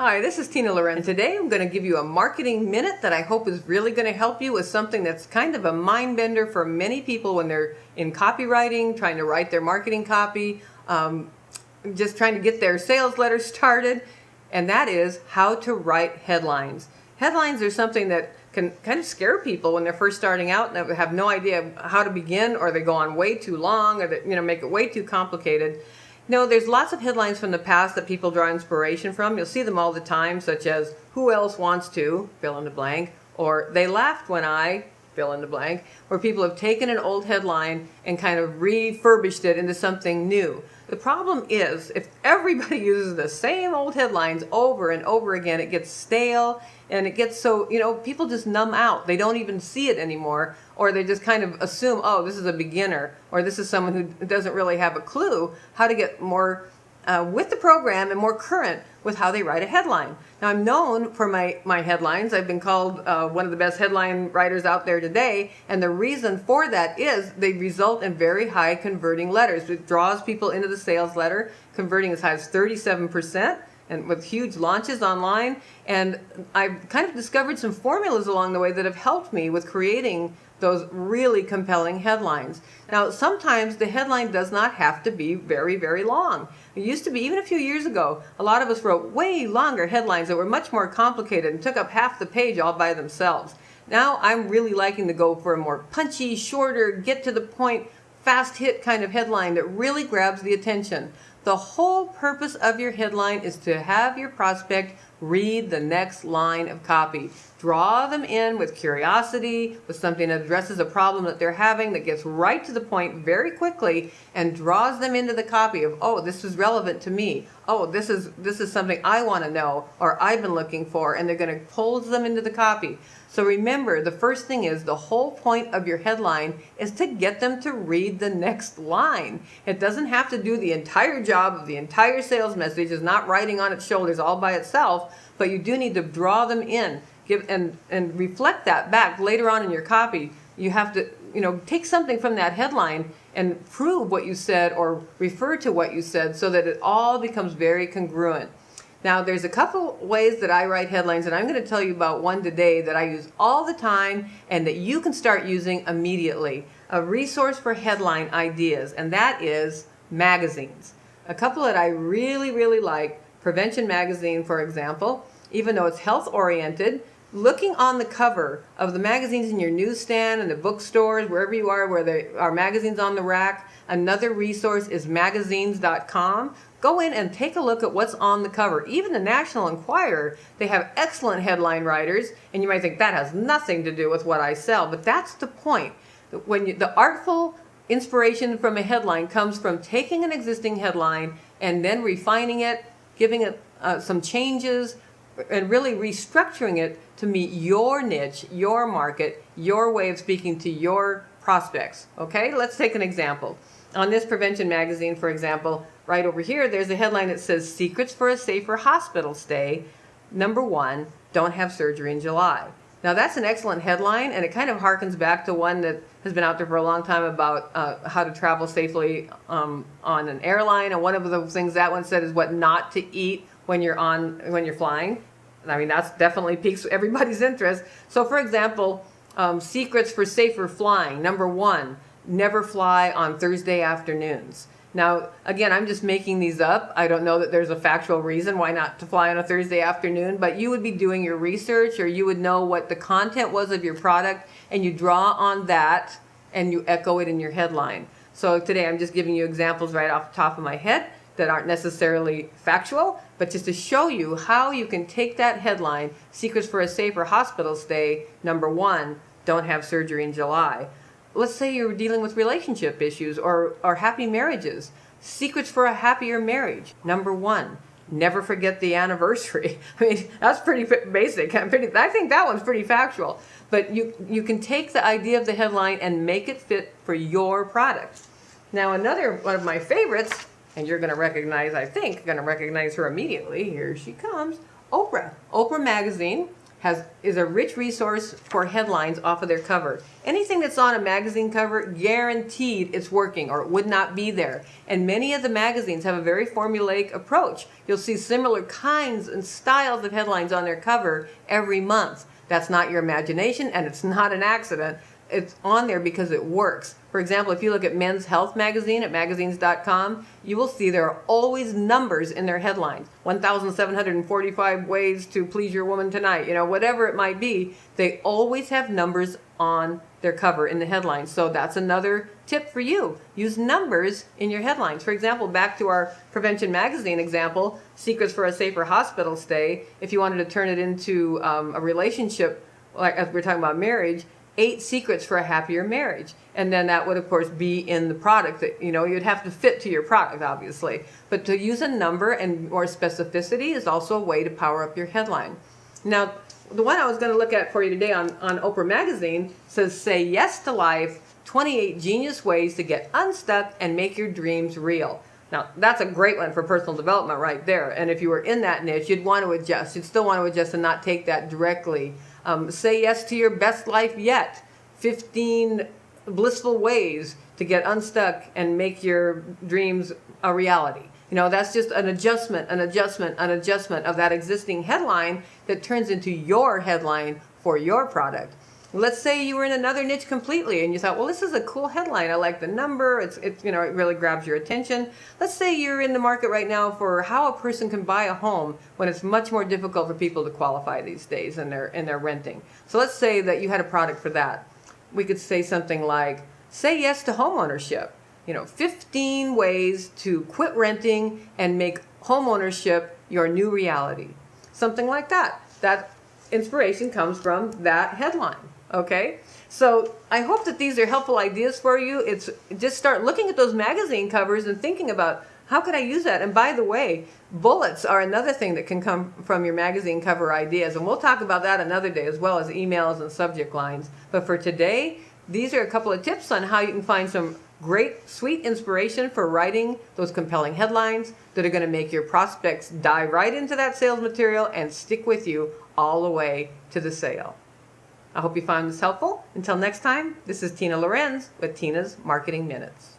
Hi, this is Tina Lorenz, and today I'm going to give you a marketing minute that I hope is really going to help you with something that's kind of a mind bender for many people when they're in copywriting, trying to write their marketing copy, just trying to get their sales letters started, and that is how to write headlines. Headlines are something that can kind of scare people when they're first starting out and have no idea how to begin, or they go on way too long, or they, make it way too complicated. There's lots of headlines from the past that people draw inspiration from. You'll see them all the time, such as, "Who else wants to," fill in the blank, or "They laughed when I," fill in the blank, where people have taken an old headline and kind of refurbished it into something new. The problem is, if everybody uses the same old headlines over and over again, it gets stale, and it gets so, people just numb out. They don't even see it anymore, or they just kind of assume, oh, this is a beginner, or this is someone who doesn't really have a clue how to get more with the program and more current with how they write a headline. Now, I'm known for my headlines. I've been called one of the best headline writers out there today, and the reason for that is they result in very high converting letters. It draws people into the sales letter, converting as high as 37%, and with huge launches online. And I've kind of discovered some formulas along the way that have helped me with creating those really compelling headlines. Now, sometimes the headline does not have to be very, very long. It used to be, even a few years ago, a lot of us wrote way longer headlines that were much more complicated and took up half the page all by themselves. Now I'm really liking to go for a more punchy, shorter, get to the point, fast hit kind of headline that really grabs the attention. The whole purpose of your headline is to have your prospect read the next line of copy. Draw them in with curiosity, with something that addresses a problem that they're having, that gets right to the point very quickly and draws them into the copy of, oh, this is relevant to me. Oh, this is something I want to know, or I've been looking for, and they're going to pull them into the copy. So remember, the first thing is, the whole point of your headline is to get them to read the next line. It doesn't have to do the entire job of the entire sales message. It's not riding on its shoulders all by itself, but you do need to draw them in. And reflect that back later on in your copy. You have to, take something from that headline and prove what you said or refer to what you said so that it all becomes very congruent. Now, there's a couple ways that I write headlines, and I'm going to tell you about one today that I use all the time and that you can start using immediately. A resource for headline ideas, and that is magazines. A couple that I really, really like, Prevention Magazine, for example, even though it's health-oriented. Looking on the cover of the magazines in your newsstand and the bookstores, wherever you are, where there are magazines on the rack, another resource is magazines.com. Go in and take a look at what's on the cover. Even the National Enquirer, they have excellent headline writers, and you might think that has nothing to do with what I sell, but that's the point. The artful inspiration from a headline comes from taking an existing headline and then refining it, giving it some changes, and really restructuring it to meet your niche, your market, your way of speaking to your prospects. Okay, let's take an example. On this Prevention Magazine, for example, right over here, there's a headline that says, "Secrets for a Safer Hospital Stay. Number 1, don't have surgery in July." Now, that's an excellent headline, and it kind of harkens back to one that has been out there for a long time about how to travel safely on an airline. And one of the things that one said is what not to eat when you're flying. I mean, that's definitely piques everybody's interest. So, for example, secrets for safer flying. Number 1, never fly on Thursday afternoons. Now, again, I'm just making these up. I don't know that there's a factual reason why not to fly on a Thursday afternoon, but you would be doing your research, or you would know what the content was of your product, and you draw on that and you echo it in your headline. So today I'm just giving you examples right off the top of my head that aren't necessarily factual, but just to show you how you can take that headline, "Secrets for a Safer Hospital Stay, number 1, don't have surgery in July." Let's say you're dealing with relationship issues or happy marriages. "Secrets for a happier marriage, number 1, never forget the anniversary." I mean, that's pretty basic. I think that one's pretty factual. But you can take the idea of the headline and make it fit for your product. Now, another one of my favorites, and you're going to recognize, I think, going to recognize her immediately. Here she comes. Oprah. Oprah Magazine is a rich resource for headlines off of their cover. Anything that's on a magazine cover, guaranteed it's working or it would not be there. And many of the magazines have a very formulaic approach. You'll see similar kinds and styles of headlines on their cover every month. That's not your imagination, and it's not an accident. It's on there because it works. For example, if you look at Men's Health magazine at magazines.com, you will see there are always numbers in their headlines. 1,745 ways to please your woman tonight, whatever it might be, they always have numbers on their cover in the headlines. So that's another tip for you. Use numbers in your headlines. For example, back to our Prevention magazine example, Secrets for a Safer Hospital Stay, if you wanted to turn it into a relationship, like as we're talking about marriage, 8 secrets for a happier marriage. And then that would, of course, be in the product that, you'd have to fit to your product, obviously. But to use a number and more specificity is also a way to power up your headline. Now, the one I was going to look at for you today on Oprah Magazine says, Say Yes to Life, 28 Genius Ways to Get Unstuck and Make Your Dreams Real. Now, that's a great one for personal development right there. And if you were in that niche, you'd want to adjust. You'd still want to adjust and not take that directly. Say yes to your best life yet. 15 blissful ways to get unstuck and make your dreams a reality. That's just an adjustment of that existing headline that turns into your headline for your product. Let's say you were in another niche completely and you thought, well, this is a cool headline. I like the number. It really grabs your attention. Let's say you're in the market right now for how a person can buy a home when it's much more difficult for people to qualify these days and they're renting. So let's say that you had a product for that. We could say something like, say yes to homeownership. 15 ways to quit renting and make homeownership your new reality. Something like that. That inspiration comes from that headline. Okay, so I hope that these are helpful ideas for you. It's just start looking at those magazine covers and thinking about how could I use that. And by the way, bullets are another thing that can come from your magazine cover ideas. And we'll talk about that another day, as well as emails and subject lines. But for today, these are a couple of tips on how you can find some great, sweet inspiration for writing those compelling headlines that are going to make your prospects dive right into that sales material and stick with you all the way to the sale. I hope you found this helpful. Until next time, this is Tina Lorenz with Tina's Marketing Minutes.